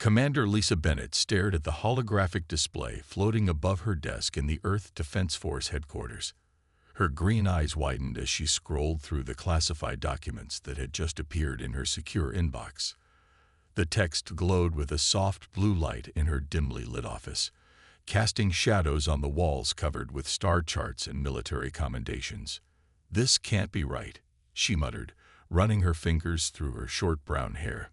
Commander Lisa Bennett stared at the holographic display floating above her desk in the Earth Defense Force headquarters. Her green eyes widened as she scrolled through the classified documents that had just appeared in her secure inbox. The text glowed with a soft blue light in her dimly lit office, casting shadows on the walls covered with star charts and military commendations. "This can't be right," she muttered, running her fingers through her short brown hair.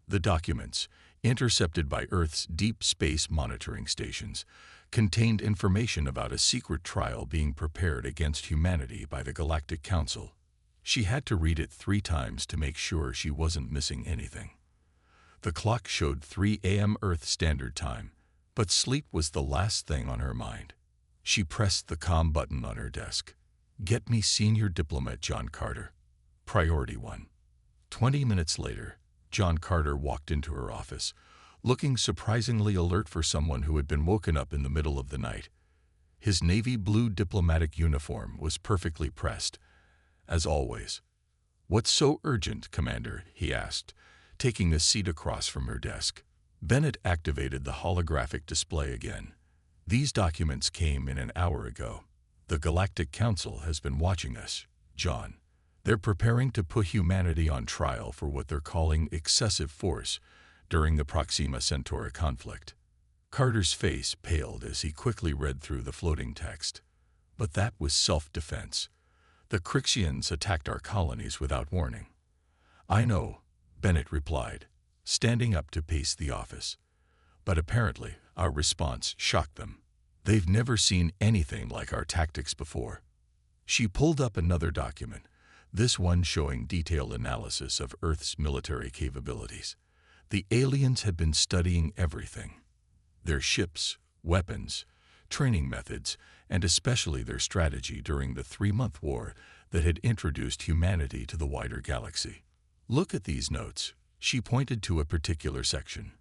The documents, intercepted by Earth's deep space monitoring stations, contained information about a secret trial being prepared against humanity by the Galactic Council. She had to read it 3 times to make sure she wasn't missing anything. The clock showed 3 a.m. Earth Standard Time, but sleep was the last thing on her mind. She pressed the comm button on her desk. "Get me Senior Diplomat John Carter. Priority 1. 20 minutes later, John Carter walked into her office, looking surprisingly alert for someone who had been woken up in the middle of the night. His navy blue diplomatic uniform was perfectly pressed, as always. "What's so urgent, Commander?" he asked, taking a seat across from her desk. Bennett activated the holographic display again. "These documents came in an hour ago. The Galactic Council has been watching us, John. They're preparing to put humanity on trial for what they're calling excessive force during the Proxima Centauri conflict." Carter's face paled as he quickly read through the floating text. "But that was self-defense. The Crixians attacked our colonies without warning." "I know," Bennett replied, standing up to pace the office. "But apparently our response shocked them. They've never seen anything like our tactics before." She pulled up another document, this one showing detailed analysis of Earth's military capabilities. The aliens had been studying everything: their ships, weapons, training methods, and especially their strategy during the 3-month war that had introduced humanity to the wider galaxy. "Look at these notes," she pointed to a particular section.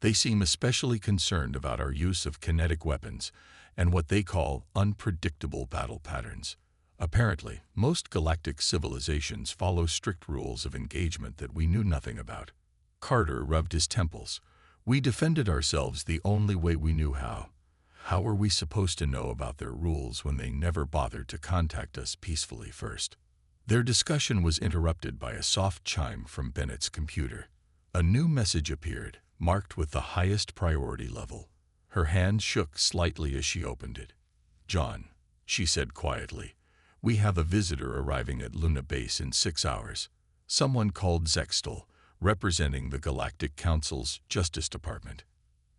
"They seem especially concerned about our use of kinetic weapons and what they call unpredictable battle patterns. Apparently, most galactic civilizations follow strict rules of engagement that we knew nothing about." Carter rubbed his temples. "We defended ourselves the only way we knew how. How were we supposed to know about their rules when they never bothered to contact us peacefully first?" Their discussion was interrupted by a soft chime from Bennett's computer. A new message appeared, marked with the highest priority level. Her hand shook slightly as she opened it. "John," she said quietly, "we have a visitor arriving at Luna Base in 6 hours. Someone called Zextal, representing the Galactic Council's Justice Department."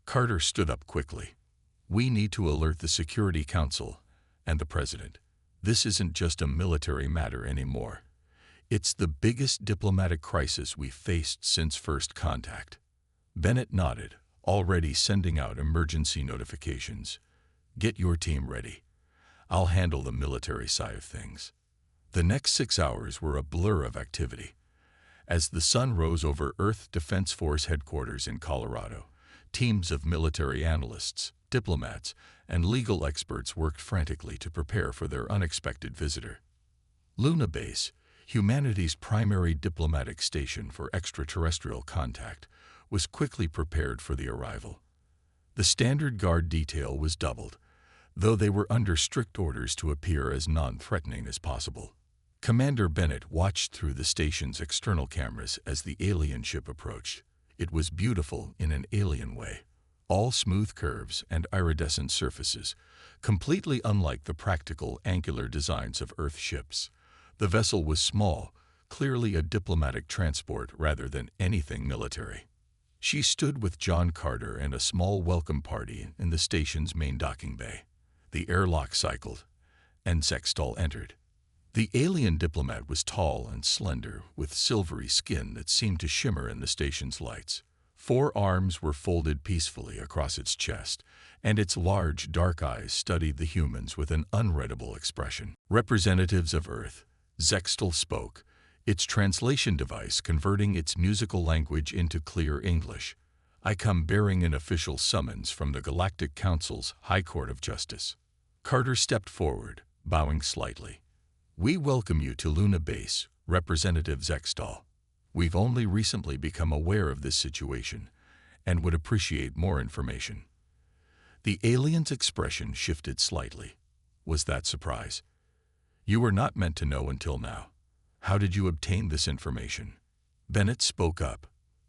Carter stood up quickly. "We need to alert the Security Council and the President. This isn't just a military matter anymore. It's the biggest diplomatic crisis we've faced since first contact." Bennett nodded, already sending out emergency notifications. "Get your team ready. I'll handle the military side of things." The next 6 hours were a blur of activity. As the sun rose over Earth Defense Force headquarters in Colorado, teams of military analysts, diplomats, and legal experts worked frantically to prepare for their unexpected visitor. Luna Base, humanity's primary diplomatic station for extraterrestrial contact, was quickly prepared for the arrival. The standard guard detail was doubled, though they were under strict orders to appear as non-threatening as possible. Commander Bennett watched through the station's external cameras as the alien ship approached. It was beautiful in an alien way, all smooth curves and iridescent surfaces, completely unlike the practical angular designs of Earth ships. The vessel was small, clearly a diplomatic transport rather than anything military. She stood with John Carter and a small welcome party in the station's main docking bay. The airlock cycled, and Zextal entered. The alien diplomat was tall and slender, with silvery skin that seemed to shimmer in the station's lights. 4 arms were folded peacefully across its chest, and its large, dark eyes studied the humans with an unreadable expression. "Representatives of Earth," Zextal spoke, its translation device converting its musical language into clear English. "I come bearing an official summons from the Galactic Council's High Court of Justice." Carter stepped forward, bowing slightly. "We welcome you to Luna Base, Representative Zextal. We've only recently become aware of this situation, and would appreciate more information. The alien's expression shifted slightly. Was that surprise? You were not meant to know until now. How did you obtain this information? Bennett spoke up.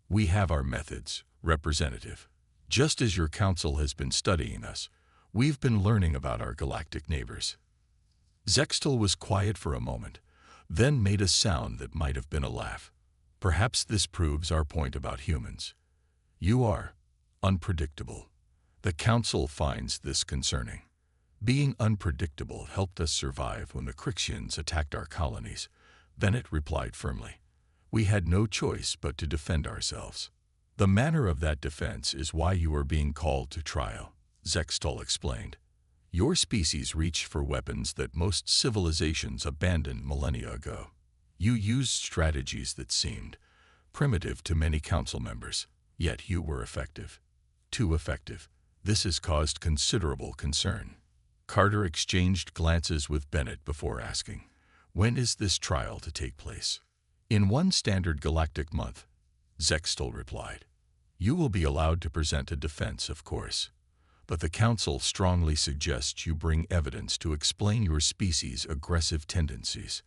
We have our methods, Representative. Just as your council has been studying us, we've been learning about our galactic neighbors. Zextal was quiet for a moment, then made a sound that might have been a laugh. Perhaps this proves our point about humans. You are unpredictable. The council finds this concerning. Being unpredictable helped us survive when the Crixians attacked our colonies, Bennett replied firmly. We had no choice but to defend ourselves. The manner of that defense is why you are being called to trial, Zextal explained. Your species reached for weapons that most civilizations abandoned millennia ago. You used strategies that seemed primitive to many council members, yet you were effective. Too effective. This has caused considerable concern. Carter exchanged glances with Bennett before asking, when is this trial to take place? In one standard galactic month, Zextal replied. You will be allowed to present a defense, of course, but the Council strongly suggests you bring evidence to explain your species' aggressive tendencies.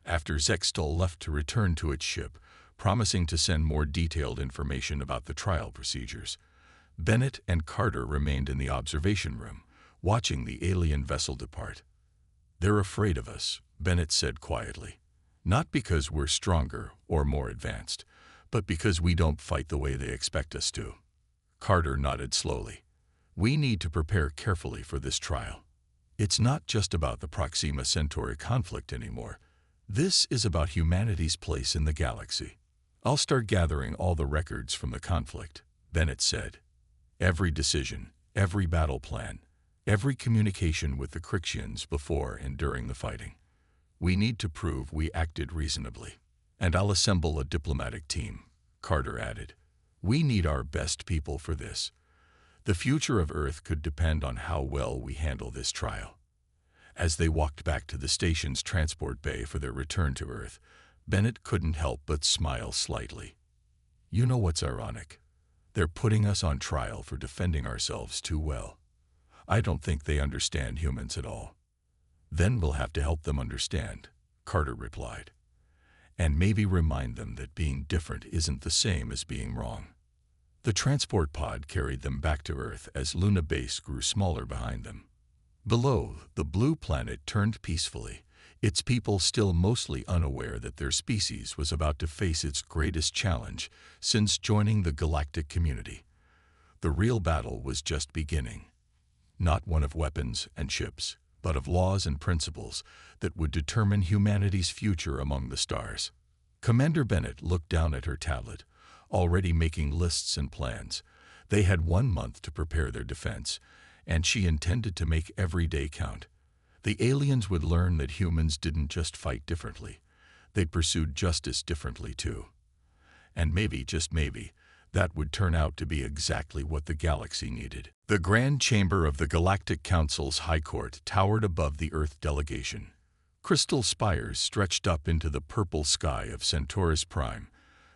After Zextal left to return to its ship, promising to send more detailed information about the trial procedures, Bennett and Carter remained in the observation room, watching the alien vessel depart. They're afraid of us, Bennett said quietly. Not because we're stronger or more advanced, but because we don't fight the way they expect us to. Carter nodded slowly. We need to prepare carefully for this trial. It's not just about the Proxima Centauri conflict anymore. This is about humanity's place in the galaxy. I'll start gathering all the records from the conflict, Bennett said. Every decision, every battle plan, every communication with the Crixians before and during the fighting. We need to prove we acted reasonably. And I'll assemble a diplomatic team, Carter added. We need our best people for this. The future of Earth could depend on how well we handle this trial. As they walked back to the station's transport bay for their return to Earth, Bennett couldn't help but smile slightly. You know what's ironic? They're putting us on trial for defending ourselves too well. I don't think they understand humans at all. Then we'll have to help them understand, Carter replied. And maybe remind them that being different isn't the same as being wrong. The transport pod carried them back to Earth as Luna Base grew smaller behind them. Below, the blue planet turned peacefully, its people still mostly unaware that their species was about to face its greatest challenge since joining the galactic community. The real battle was just beginning. Not one of weapons and ships, but of laws and principles that would determine humanity's future among the stars. Commander Bennett looked down at her tablet, already making lists and plans. They had 1 month to prepare their defense, and she intended to make every day count. The aliens would learn that humans didn't just fight differently. They pursued justice differently too. And maybe, just maybe, that would turn out to be exactly what the galaxy needed. The Grand Chamber of the Galactic Council's High Court towered above the Earth delegation. Crystal spires stretched up into the purple sky of Centaurus Prime,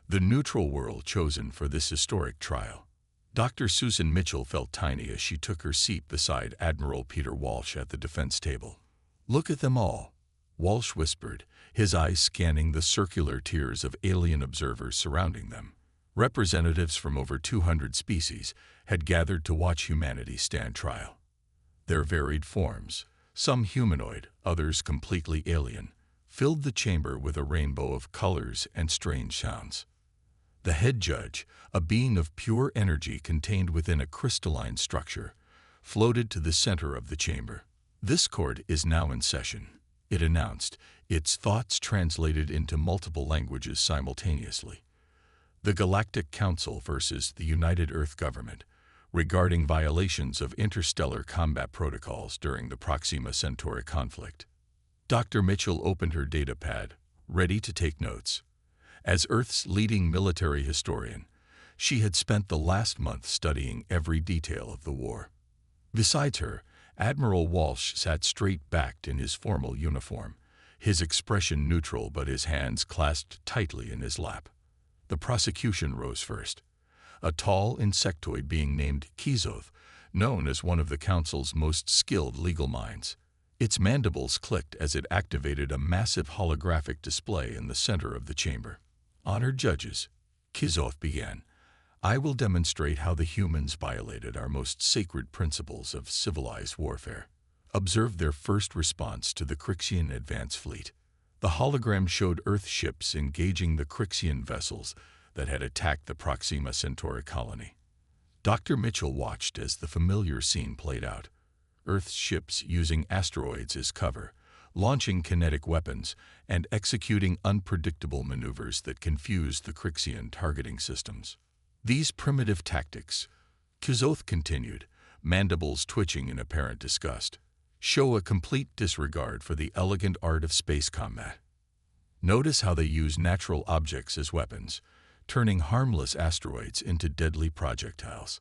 the neutral world chosen for this historic trial. Dr. Susan Mitchell felt tiny as she took her seat beside Admiral Peter Walsh at the defense table. Look at them all, Walsh whispered, his eyes scanning the circular tiers of alien observers surrounding them. Representatives from over 200 species had gathered to watch humanity stand trial. Their varied forms, some humanoid, others completely alien, filled the chamber with a rainbow of colors and strange sounds. The head judge, a being of pure energy contained within a crystalline structure, floated to the center of the chamber. This court is now in session, it announced, its thoughts translated into multiple languages simultaneously. The Galactic Council versus the United Earth Government, regarding violations of interstellar combat protocols during the Proxima Centauri conflict. Dr. Mitchell opened her data pad, ready to take notes. As Earth's leading military historian, she had spent the last month studying every detail of the war. Besides her, Admiral Walsh sat straight-backed in his formal uniform, his expression neutral but his hands clasped tightly in his lap. The prosecution rose first. a tall insectoid being named Kizoth, known as one of the Council's most skilled legal minds. Its mandibles clicked as it activated a massive holographic display in the center of the chamber. "Honored judges," Kizoth began, "I will demonstrate how the humans violated our most sacred principles of civilized warfare." Observe their first response to the Crixian advance fleet. The hologram showed Earth ships engaging the Crixian vessels that had attacked the Proxima Centauri colony. Dr. Mitchell watched as the familiar scene played out. Earth's ships using asteroids as cover, launching kinetic weapons, and executing unpredictable maneuvers that confused the Crixian targeting systems. These primitive tactics, Kizoth continued, mandibles twitching in apparent disgust, show a complete disregard for the elegant art of space combat. Notice how they use natural objects as weapons, turning harmless asteroids into deadly projectiles.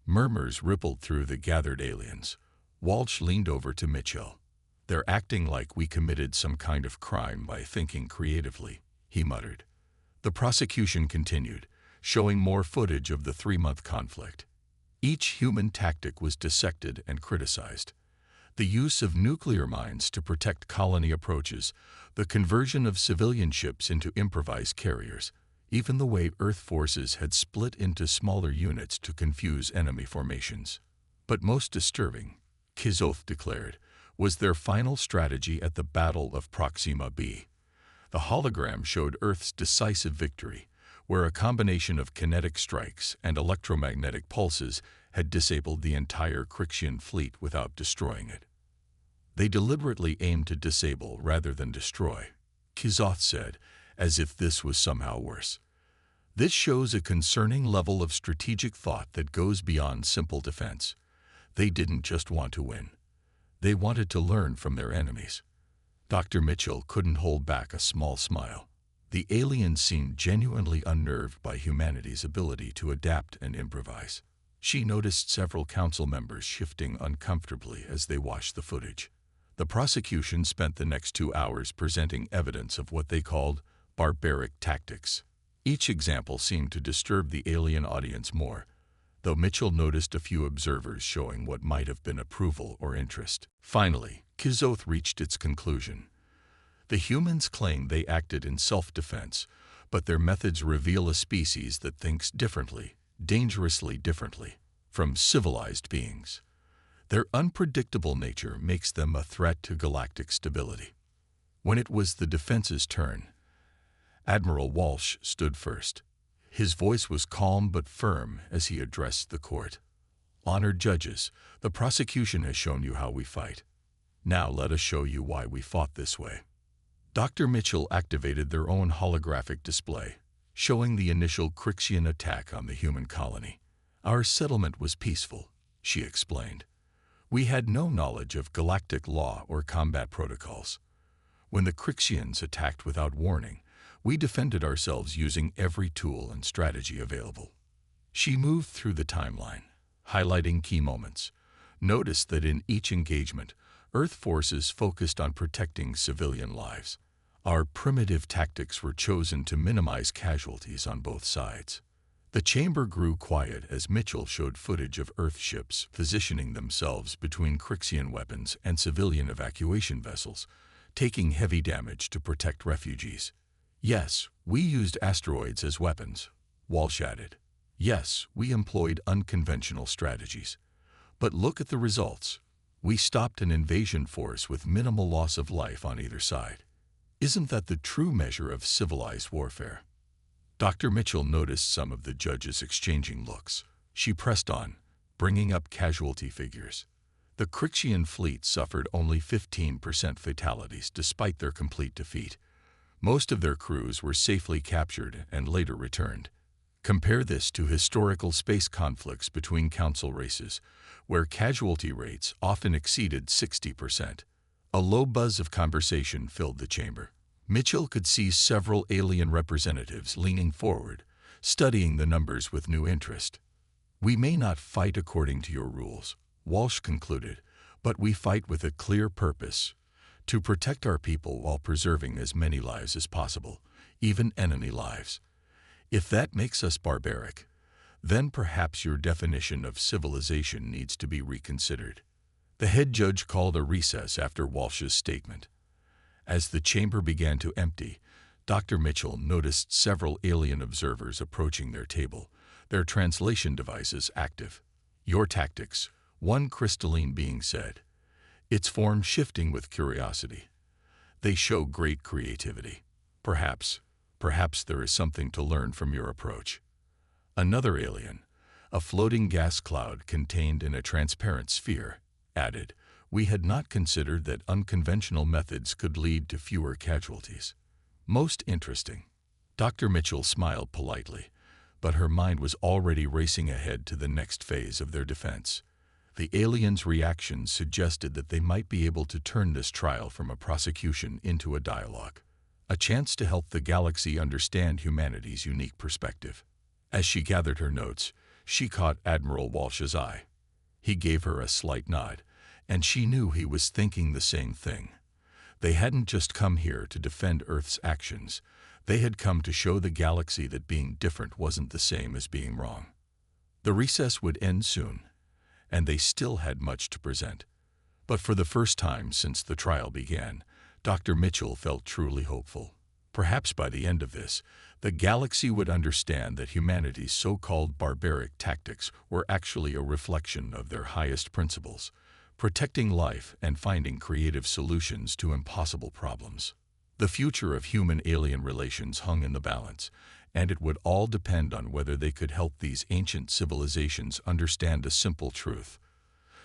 Murmurs rippled through the gathered aliens. Walsh leaned over to Mitchell. "They're acting like we committed some kind of crime by thinking creatively," he muttered. The prosecution continued, showing more footage of the 3-month conflict. Each human tactic was dissected and criticized. The use of nuclear mines to protect colony approaches, the conversion of civilian ships into improvised carriers, even the way Earth forces had split into smaller units to confuse enemy formations. But most disturbing, Kizoth declared, was their final strategy at the Battle of Proxima B. The hologram showed Earth's decisive victory, where a combination of kinetic strikes and electromagnetic pulses had disabled the entire Crixian fleet without destroying it. "They deliberately aimed to disable rather than destroy," Kizoth said, as if this was somehow worse. "This shows a concerning level of strategic thought that goes beyond simple defense. They didn't just want to win. They wanted to learn from their enemies." Dr. Mitchell couldn't hold back a small smile. The aliens seemed genuinely unnerved by humanity's ability to adapt and improvise. She noticed several council members shifting uncomfortably as they watched the footage. The prosecution spent the next 2 hours presenting evidence of what they called barbaric tactics. Each example seemed to disturb the alien audience more, though Mitchell noticed a few observers showing what might have been approval or interest. Finally, Kizoth reached its conclusion. "The humans claim they acted in self-defense, but their methods reveal a species that thinks differently, dangerously differently, from civilized beings. Their unpredictable nature makes them a threat to galactic stability." When it was the defense's turn, Admiral Walsh stood first. His voice was calm but firm as he addressed the court. "Honored judges, the prosecution has shown you how we fight. Now let us show you why we fought this way." Dr. Mitchell activated their own holographic display, showing the initial Crixian attack on the human colony. "Our settlement was peaceful," she explained. "We had no knowledge of galactic law or combat protocols. When the Crixians attacked without warning, we defended ourselves using every tool and strategy available." She moved through the timeline, highlighting key moments. Notice that in each engagement, Earth forces focused on protecting civilian lives. Our primitive tactics were chosen to minimize casualties on both sides. The chamber grew quiet as Mitchell showed footage of Earth ships positioning themselves between Crixian weapons and civilian evacuation vessels, taking heavy damage to protect refugees. "Yes, we used asteroids as weapons," Walsh added. "Yes, we employed unconventional strategies. But look at the results. We stopped an invasion force with minimal loss of life on either side. Isn't that the true measure of civilized warfare?" Dr. Mitchell noticed some of the judges exchanging looks. She pressed on, bringing up casualty figures. The Crixian fleet suffered only 15% fatalities despite their complete defeat. Most of their crews were safely captured and later returned. Compare this to historical space conflicts between council races, where casualty rates often exceeded 60%. A low buzz of conversation filled the chamber. Mitchell could see several alien representatives leaning forward, studying the numbers with new interest. "We may not fight according to your rules," Walsh concluded, "but we fight with a clear purpose: to protect our people while preserving as many lives as possible, even enemy lives. If that makes us barbaric, then perhaps your definition of civilization needs to be reconsidered. The head judge called a recess after Walsh's statement. As the chamber began to empty, Dr. Mitchell noticed several alien observers approaching their table, their translation devices active. "Your tactics," one crystalline being said, its form shifting with curiosity. "They show great creativity. Perhaps there is something to learn from your approach." Another alien, a floating gas cloud contained in a transparent sphere, added, "We had not considered that unconventional methods could lead to fewer casualties." "Most interesting." Dr. Mitchell smiled politely, but her mind was already racing ahead to the next phase of their defense. The aliens' reactions suggested that they might be able to turn this trial from a prosecution into a dialogue, a chance to help the galaxy understand humanity's unique perspective. As she gathered her notes, she caught Admiral Walsh's eye. He gave her a slight nod, and she knew he was thinking the same thing. They hadn't just come here to defend Earth's actions. They had come to show the galaxy that being different wasn't the same as being wrong. The recess would end soon, and they still had much to present. But for the first time since the trial began, Dr. Mitchell felt truly hopeful. Perhaps by the end of this, the galaxy would understand that humanity's so-called barbaric tactics were actually a reflection of their highest principles, protecting life and finding creative solutions to impossible problems. The future of human-alien relations hung in the balance, and it would all depend on whether they could help these ancient civilizations understand a simple truth.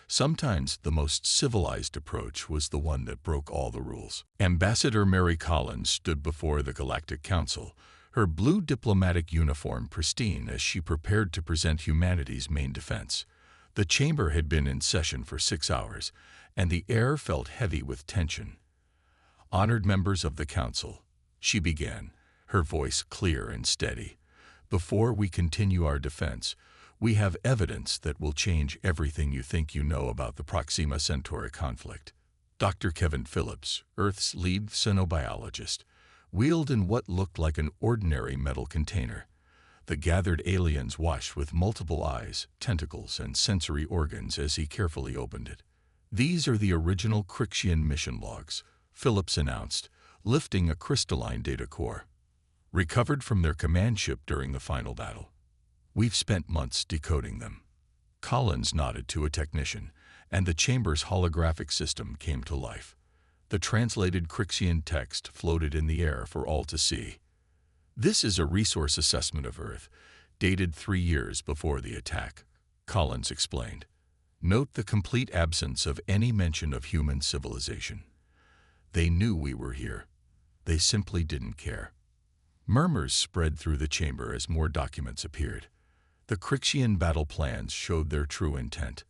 Sometimes the most civilized approach was the one that broke all the rules. Ambassador Mary Collins stood before the Galactic Council, her blue diplomatic uniform pristine as she prepared to present humanity's main defense. The chamber had been in session for 6 hours, and the air felt heavy with tension. "Honored members of the Council," she began, her voice clear and steady, "before we continue our defense, we have evidence that will change everything you think you know about the Proxima Centauri conflict." Dr. Kevin Phillips, Earth's lead xenobiologist, wheeled in what looked like an ordinary metal container. The gathered aliens watched with multiple eyes, tentacles, and sensory organs as he carefully opened it. "These are the original Crixian mission logs," Phillips announced, lifting a crystalline data core, "recovered from their command ship during the final battle. We've spent months decoding them." Collins nodded to a technician, and the chamber's holographic system came to life. The translated Crixian text floated in the air for all to see. "This is a resource assessment of Earth, dated 3 years before the attack," Collins explained. "Note the complete absence of any mention of human civilization. They knew we were here. They simply didn't care." Murmurs spread through the chamber as more documents appeared. The Crixian battle plans showed their true intent,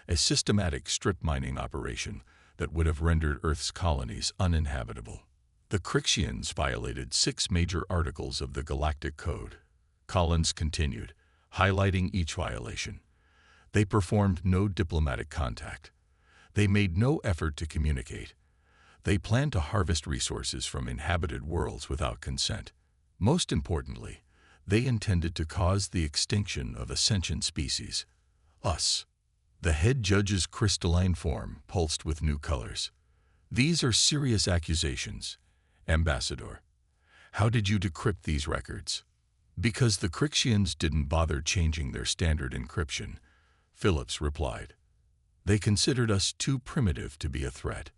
a systematic strip mining operation that would have rendered Earth's colonies uninhabitable. The Crixians violated 6 major articles of the Galactic Code. Collins continued, highlighting each violation. They performed no diplomatic contact. They made no effort to communicate. They planned to harvest resources from inhabited worlds without consent. Most importantly, they intended to cause the extinction of a sentient species, us. The head judge's crystalline form pulsed with new colors. "These are serious accusations, Ambassador. How did you decrypt these records?" "Because the Crixians didn't bother changing their standard encryption," Phillips replied. "They considered us too primitive to be a threat.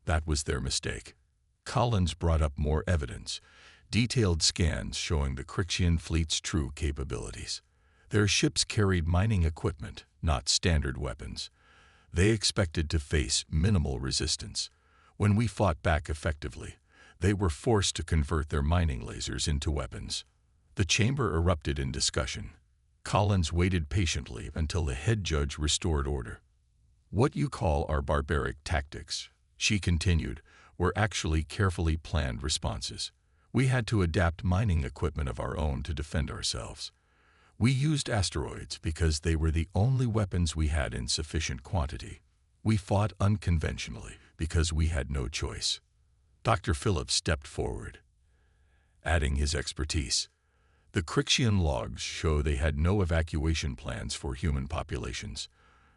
That was their mistake." Collins brought up more evidence, detailed scans showing the Crixian fleet's true capabilities. Their ships carried mining equipment, not standard weapons. They expected to face minimal resistance. When we fought back effectively, they were forced to convert their mining lasers into weapons. The chamber erupted in discussion. Collins waited patiently until the head judge restored order. "What you call our barbaric tactics," she continued, "were actually carefully planned responses. We had to adapt mining equipment of our own to defend ourselves. We used asteroids because they were the only weapons we had in sufficient quantity. We fought unconventionally because we had no choice." Dr. Phillips stepped forward, adding his expertise. The Crixian logs show they had no evacuation plans for human populations,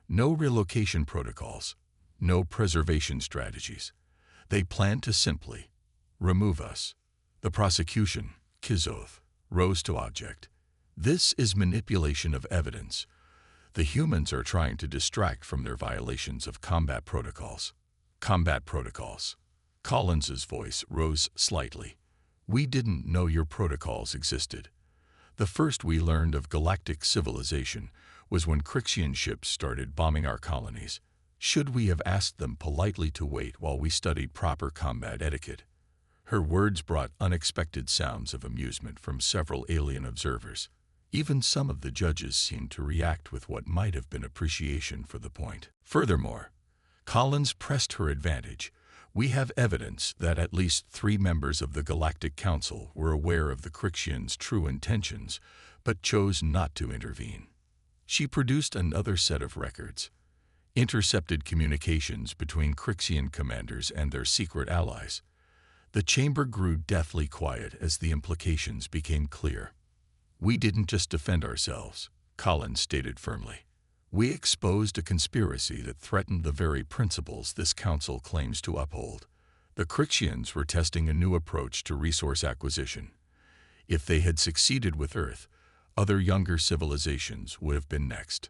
no relocation protocols, no preservation strategies. They planned to simply remove us. The prosecution, Kizoth, rose to object. This is manipulation of evidence. The humans are trying to distract from their violations of combat protocols. Combat protocols. Collins's voice rose slightly. We didn't know your protocols existed. The first we learned of galactic civilization was when Crixian ships started bombing our colonies. Should we have asked them politely to wait while we studied proper combat etiquette? Her words brought unexpected sounds of amusement from several alien observers. Even some of the judges seemed to react with what might have been appreciation for the point. Furthermore, Collins pressed her advantage. We have evidence that at least 3 members of the Galactic Council were aware of the Crixians' true intentions, but chose not to intervene. She produced another set of records. Intercepted communications between Crixian commanders and their secret allies. The chamber grew deathly quiet as the implications became clear. We didn't just defend ourselves, Collins stated firmly. We exposed a conspiracy that threatened the very principles this council claims to uphold. The Crixians were testing a new approach to resource acquisition. If they had succeeded with Earth, other younger civilizations would have been next.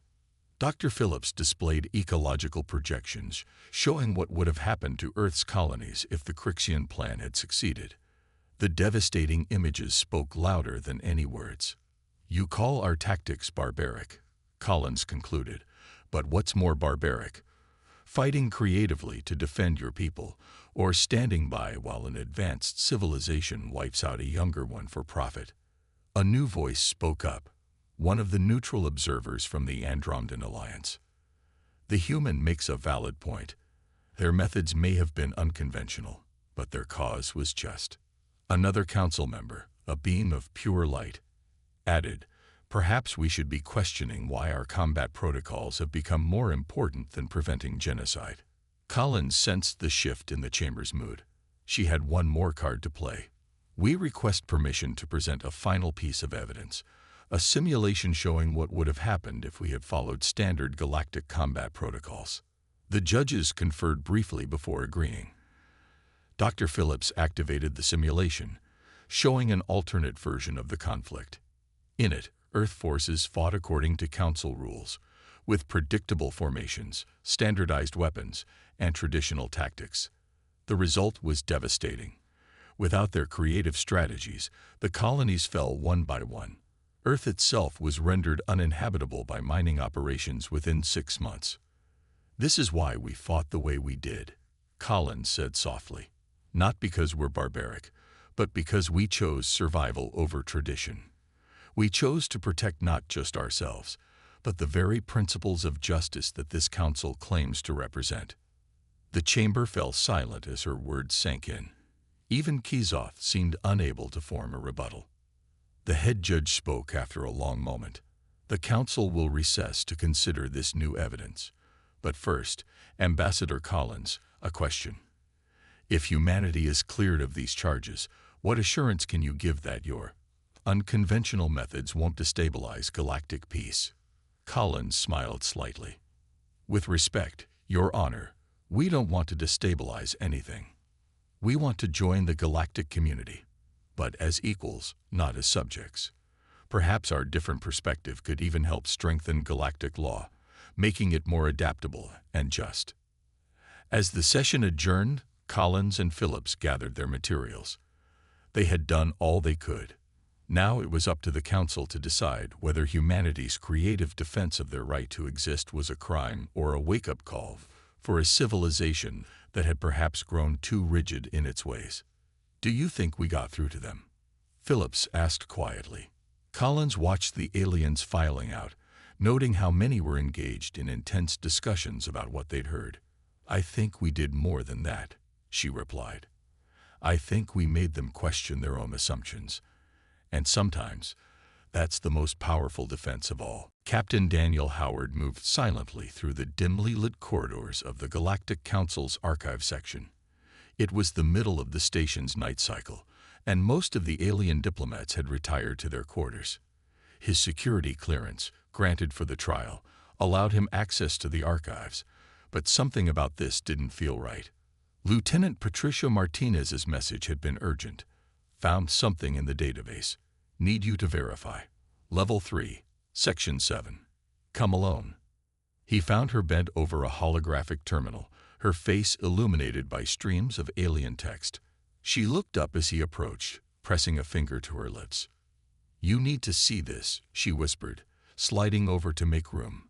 Dr. Phillips displayed ecological projections showing what would have happened to Earth's colonies if the Crixian plan had succeeded. The devastating images spoke louder than any words. You call our tactics barbaric, Collins concluded, but what's more barbaric? Fighting creatively to defend your people, or standing by while an advanced civilization wipes out a younger one for profit? A new voice spoke up, one of the neutral observers from the Andromedan Alliance. The human makes a valid point. Their methods may have been unconventional, but their cause was just. Another council member, a beam of pure light, added, perhaps we should be questioning why our combat protocols have become more important than preventing genocide. Collins sensed the shift in the chamber's mood. She had one more card to play. We request permission to present a final piece of evidence, a simulation showing what would have happened if we had followed standard galactic combat protocols. The judges conferred briefly before agreeing. Dr. Phillips activated the simulation, showing an alternate version of the conflict. In it, Earth forces fought according to Council rules, with predictable formations, standardized weapons, and traditional tactics. The result was devastating. Without their creative strategies, the colonies fell one by one. Earth itself was rendered uninhabitable by mining operations within 6 months. This is why we fought the way we did, Collins said softly. Not because we're barbaric, but because we chose survival over tradition. We chose to protect not just ourselves, but the very principles of justice that this council claims to represent. The chamber fell silent as her words sank in. Even Kizoth seemed unable to form a rebuttal. The head judge spoke after a long moment. The council will recess to consider this new evidence. But first, Ambassador Collins, a question. If humanity is cleared of these charges, what assurance can you give that your unconventional methods won't destabilize galactic peace? Collins smiled slightly. With respect, Your Honor, we don't want to destabilize anything. We want to join the galactic community, but as equals, not as subjects. Perhaps our different perspective could even help strengthen galactic law, making it more adaptable and just. As the session adjourned, Collins and Phillips gathered their materials. They had done all they could. Now it was up to the council to decide whether humanity's creative defense of their right to exist was a crime or a wake-up call for a civilization that had perhaps grown too rigid in its ways. Do you think we got through to them? Phillips asked quietly. Collins watched the aliens filing out, noting how many were engaged in intense discussions about what they'd heard. I think we did more than that, she replied. I think we made them question their own assumptions. And sometimes, that's the most powerful defense of all. Captain Daniel Howard moved silently through the dimly lit corridors of the Galactic Council's archive section. It was the middle of the station's night cycle, and most of the alien diplomats had retired to their quarters. His security clearance, granted for the trial, allowed him access to the archives, but something about this didn't feel right. Lieutenant Patricia Martinez's message had been urgent. Found something in the database. Need you to verify. Level 3, Section 7. Come alone. He found her bent over a holographic terminal, her face illuminated by streams of alien text. She looked up as he approached, pressing a finger to her lips. You need to see this, she whispered, sliding over to make room.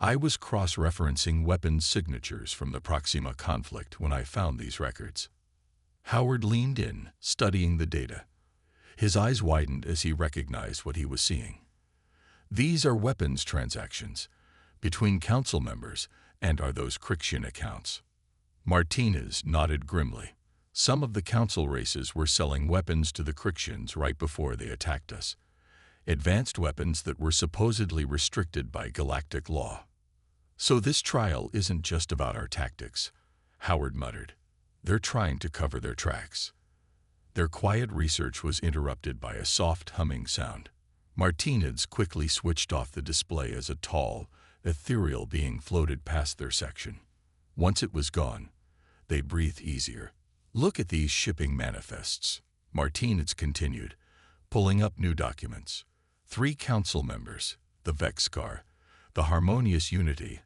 I was cross-referencing weapons signatures from the Proxima conflict when I found these records. Howard leaned in, studying the data. His eyes widened as he recognized what he was seeing. These are weapons transactions between council members and are those Crixian accounts. Martinez nodded grimly. Some of the council races were selling weapons to the Crixians right before they attacked us. Advanced weapons that were supposedly restricted by galactic law. So this trial isn't just about our tactics, Howard muttered. They're trying to cover their tracks. Their quiet research was interrupted by a soft humming sound. Martinez quickly switched off the display as a tall, ethereal being floated past their section. Once it was gone, they breathed easier. Look at these shipping manifests, Martinez continued, pulling up new documents. 3 council members, the Vexcar, the Harmonious Unity,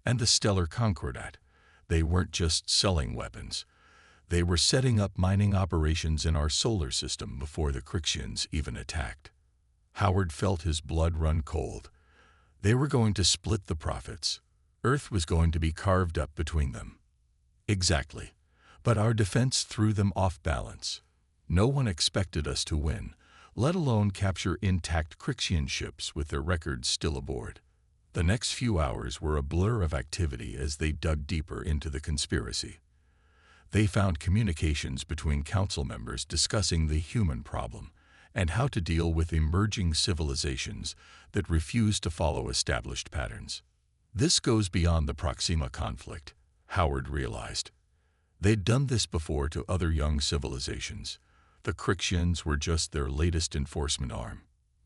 and the Stellar Concordat. They weren't just selling weapons. They were setting up mining operations in our solar system before the Crixians even attacked. Howard felt his blood run cold. They were going to split the profits. Earth was going to be carved up between them. Exactly. But our defense threw them off balance. No one expected us to win, let alone capture intact Crixian ships with their records still aboard. The next few hours were a blur of activity as they dug deeper into the conspiracy. They found communications between council members discussing the human problem and how to deal with emerging civilizations that refuse to follow established patterns. This goes beyond the Proxima conflict, Howard realized. They'd done this before to other young civilizations. The Crixians were just their latest enforcement arm.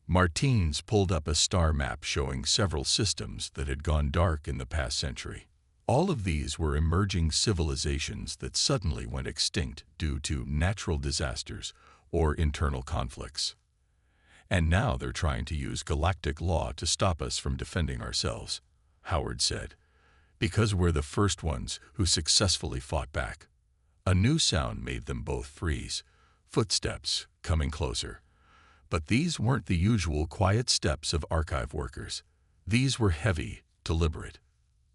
Martinez pulled up a star map showing several systems that had gone dark in the past century. All of these were emerging civilizations that suddenly went extinct due to natural disasters or internal conflicts. And now they're trying to use galactic law to stop us from defending ourselves, Howard said, because we're the first ones who successfully fought back. A new sound made them both freeze, footsteps coming closer. But these weren't the usual quiet steps of archive workers. These were heavy, deliberate.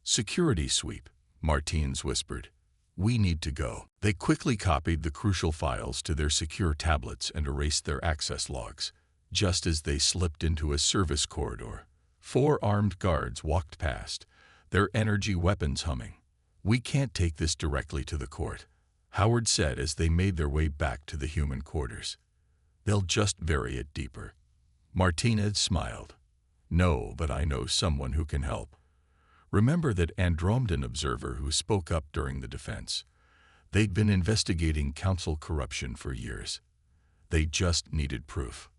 Security sweep, Martinez whispered. We need to go. They quickly copied the crucial files to their secure tablets and erased their access logs. Just as they slipped into a service corridor, 4 armed guards walked past, their energy weapons humming. We can't take this directly to the court, Howard said as they made their way back to the human quarters. They'll just bury it deeper. Martinez smiled. No, but I know someone who can help. Remember that Andromedan observer who spoke up during the defense? They'd been investigating council corruption for years. They just needed proof.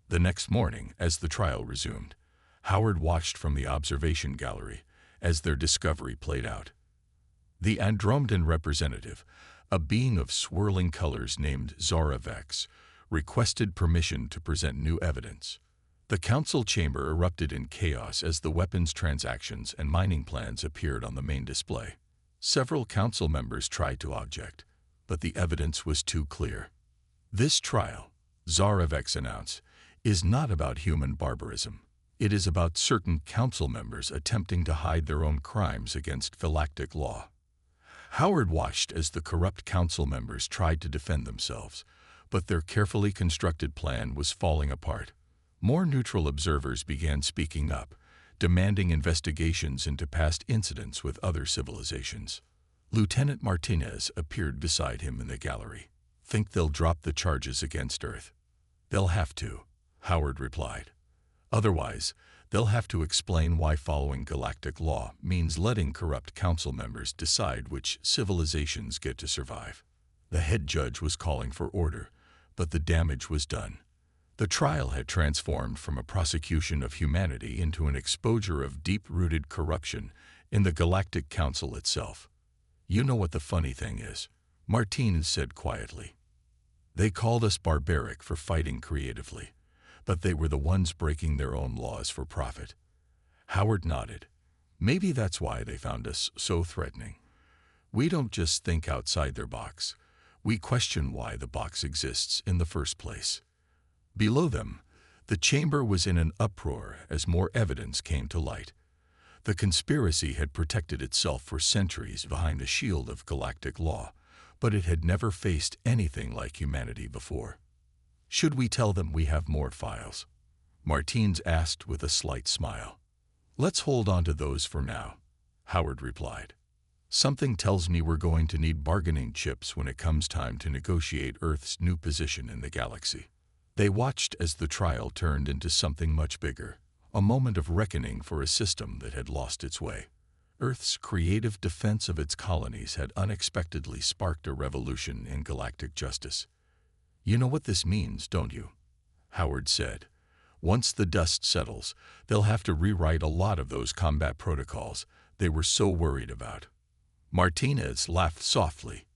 The next morning, as the trial resumed, Howard watched from the observation gallery as their discovery played out. The Andromedan representative, a being of swirling colors named Zara Vex, requested permission to present new evidence. The council chamber erupted in chaos as the weapons transactions and mining plans appeared on the main display. Several council members tried to object, but the evidence was too clear. This trial, Zara Vex announced, is not about human barbarism. It is about certain council members attempting to hide their own crimes against galactic law. Howard watched as the corrupt council members tried to defend themselves, but their carefully constructed plan was falling apart. More neutral observers began speaking up, demanding investigations into past incidents with other civilizations. Lieutenant Martinez appeared beside him in the gallery. Think they'll drop the charges against Earth? They'll have to, Howard replied. Otherwise, they'll have to explain why following galactic law means letting corrupt council members decide which civilizations get to survive. The head judge was calling for order, but the damage was done. The trial had transformed from a prosecution of humanity into an exposure of deep-rooted corruption in the Galactic Council itself. "You know what the funny thing is," Martinez said quietly. "They called us barbaric for fighting creatively, but they were the ones breaking their own laws for profit." Howard nodded. "Maybe that's why they found us so threatening. We don't just think outside their box. We question why the box exists in the first place." Below them, the chamber was in an uproar as more evidence came to light. The conspiracy had protected itself for centuries behind a shield of galactic law, but it had never faced anything like humanity before. "Should we tell them we have more files?" Martinez asked with a slight smile. "Let's hold on to those for now," Howard replied. "Something tells me we're going to need bargaining chips when it comes time to negotiate Earth's new position in the galaxy." They watched as the trial turned into something much bigger, a moment of reckoning for a system that had lost its way. Earth's creative defense of its colonies had unexpectedly sparked a revolution in galactic justice. "You know what this means, don't you?" Howard said. "Once the dust settles, they'll have to rewrite a lot of those combat protocols they were so worried about." Martinez laughed softly.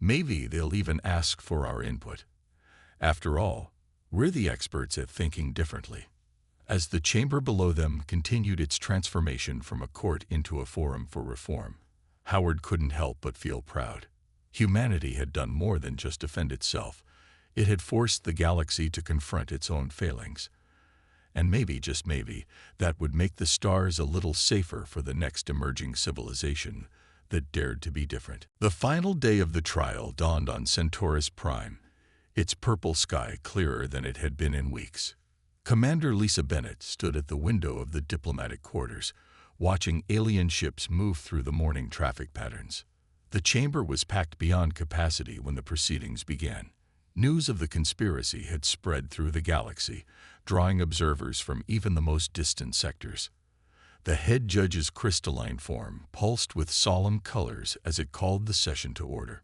"Maybe they'll even ask for our input. After all, we're the experts at thinking differently." As the chamber below them continued its transformation from a court into a forum for reform, Howard couldn't help but feel proud. Humanity had done more than just defend itself. It had forced the galaxy to confront its own failings. And maybe, just maybe, that would make the stars a little safer for the next emerging civilization that dared to be different. The final day of the trial dawned on Centaurus Prime, its purple sky clearer than it had been in weeks. Commander Lisa Bennett stood at the window of the diplomatic quarters, watching alien ships move through the morning traffic patterns. The chamber was packed beyond capacity when the proceedings began. News of the conspiracy had spread through the galaxy, drawing observers from even the most distant sectors. The head judge's crystalline form pulsed with solemn colors as it called the session to order.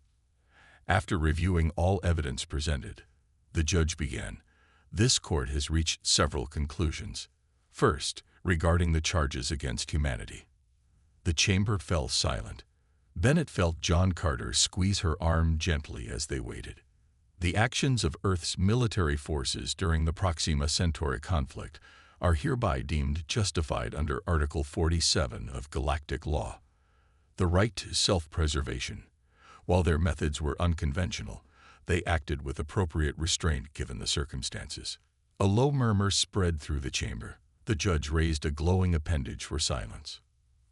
After reviewing all evidence presented, the judge began. "This court has reached several conclusions. First, regarding the charges against humanity." The chamber fell silent. Bennett felt John Carter squeeze her arm gently as they waited. "The actions of Earth's military forces during the Proxima Centauri conflict are hereby deemed justified under Article 47 of Galactic Law, the right to self-preservation. While their methods were unconventional, they acted with appropriate restraint given the circumstances." A low murmur spread through the chamber. The judge raised a glowing appendage for silence.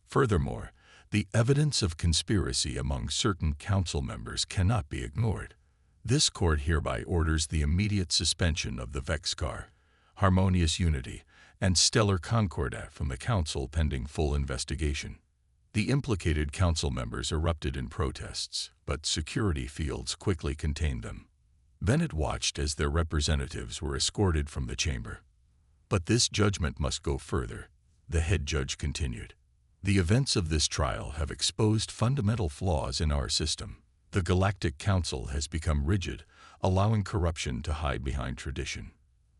"Furthermore, the evidence of conspiracy among certain council members cannot be ignored. This court hereby orders the immediate suspension of the Vexcar, Harmonious Unity, and Stellar Concordat from the council pending full investigation." The implicated council members erupted in protests, but security fields quickly contained them. Bennett watched as their representatives were escorted from the chamber. "But this judgment must go further," the head judge continued. "The events of this trial have exposed fundamental flaws in our system. The Galactic Council has become rigid, allowing corruption to hide behind tradition."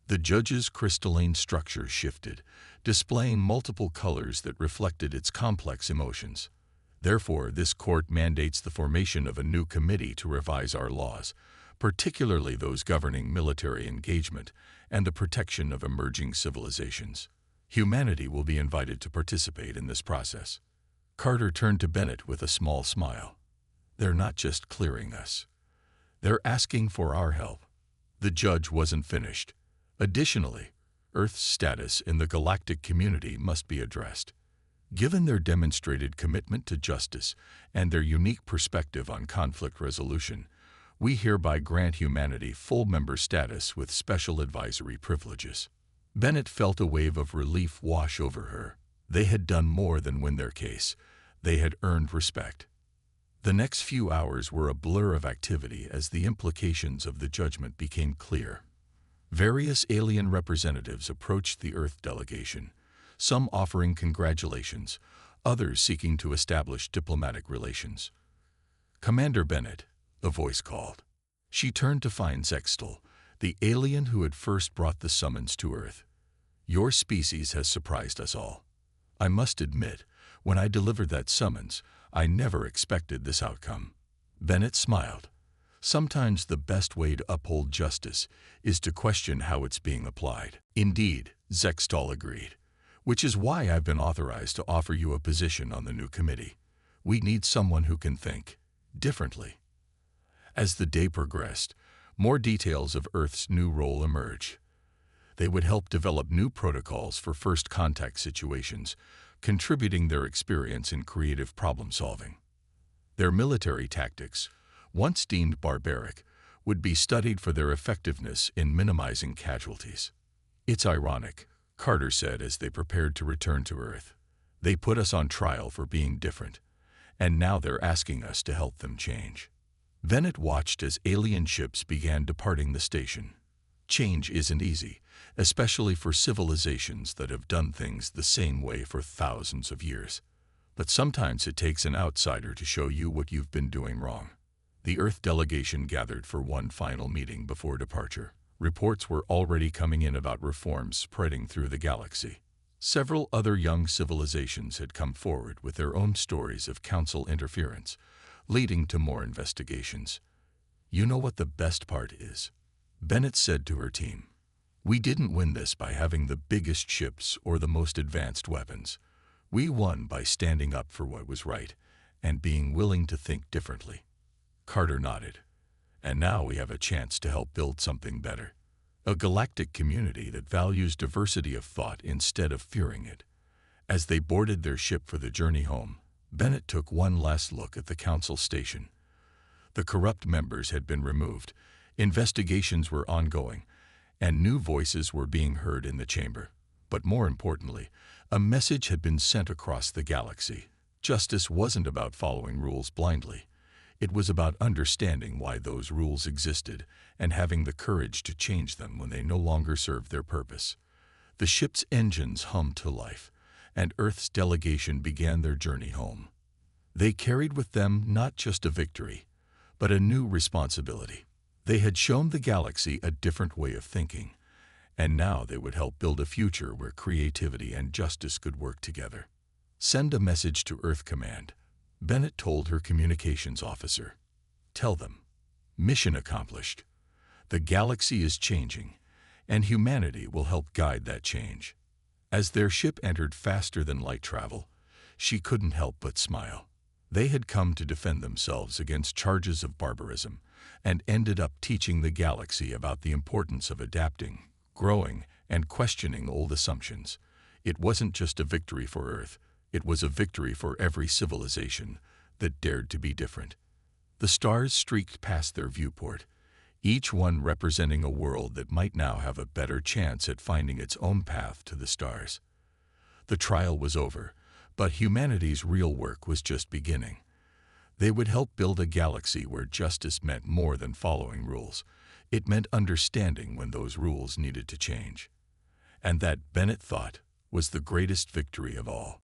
The judge's crystalline structure shifted, displaying multiple colors that reflected its complex emotions. "Therefore, this court mandates the formation of a new committee to revise our laws, particularly those governing military engagement and the protection of emerging civilizations. Humanity will be invited to participate in this process." Carter turned to Bennett with a small smile. "They're not just clearing us. They're asking for our help." The judge wasn't finished. "Additionally, Earth's status in the galactic community must be addressed. Given their demonstrated commitment to justice and their unique perspective on conflict resolution, we hereby grant humanity full member status with special advisory privileges." Bennett felt a wave of relief wash over her. They had done more than win their case. They had earned respect. The next few hours were a blur of activity as the implications of the judgment became clear. Various alien representatives approached the Earth delegation, some offering congratulations, others seeking to establish diplomatic relations. "Commander Bennett," a voice called. She turned to find Zextal, the alien who had first brought the summons to Earth. Your species has surprised us all. I must admit, when I delivered that summons, I never expected this outcome. Bennett smiled. Sometimes the best way to uphold justice is to question how it's being applied. Indeed, Zextal agreed, which is why I've been authorized to offer you a position on the new committee. We need someone who can think differently. As the day progressed, more details of Earth's new role emerged. They would help develop new protocols for first contact situations, contributing their experience in creative problem-solving. Their military tactics, once deemed barbaric, would be studied for their effectiveness in minimizing casualties. It's ironic, Carter said as they prepared to return to Earth. They put us on trial for being different, and now they're asking us to help them change. Bennett watched as alien ships began departing the station. Change isn't easy, especially for civilizations that have done things the same way for thousands of years. But sometimes it takes an outsider to show you what you've been doing wrong. The Earth delegation gathered for one final meeting before departure. Reports were already coming in about reforms spreading through the galaxy. Several other young civilizations had come forward with their own stories of council interference, leading to more investigations. You know what the best part is? Bennett said to her team. We didn't win this by having the biggest ships or the most advanced weapons. We won by standing up for what was right and being willing to think differently. Carter nodded. And now we have a chance to help build something better. A galactic community that values diversity of thought instead of fearing it. As they boarded their ship for the journey home, Bennett took one last look at the council station. The corrupt members had been removed, investigations were ongoing, and new voices were being heard in the chamber. But more importantly, a message had been sent across the galaxy. Justice wasn't about following rules blindly. It was about understanding why those rules existed and having the courage to change them when they no longer served their purpose. The ship's engines hummed to life, and Earth's delegation began their journey home. They carried with them not just a victory, but a new responsibility. They had shown the galaxy a different way of thinking, and now they would help build a future where creativity and justice could work together. Send a message to Earth Command, Bennett told her communications officer. Tell them, mission accomplished. The galaxy is changing, and humanity will help guide that change. As their ship entered faster than light travel, she couldn't help but smile. They had come to defend themselves against charges of barbarism, and ended up teaching the galaxy about the importance of adapting, growing, and questioning old assumptions. It wasn't just a victory for Earth, it was a victory for every civilization that dared to be different. The stars streaked past their viewport, each one representing a world that might now have a better chance at finding its own path to the stars. The trial was over, but humanity's real work was just beginning. They would help build a galaxy where justice meant more than following rules. It meant understanding when those rules needed to change. And that, Bennett thought, was the greatest victory of all.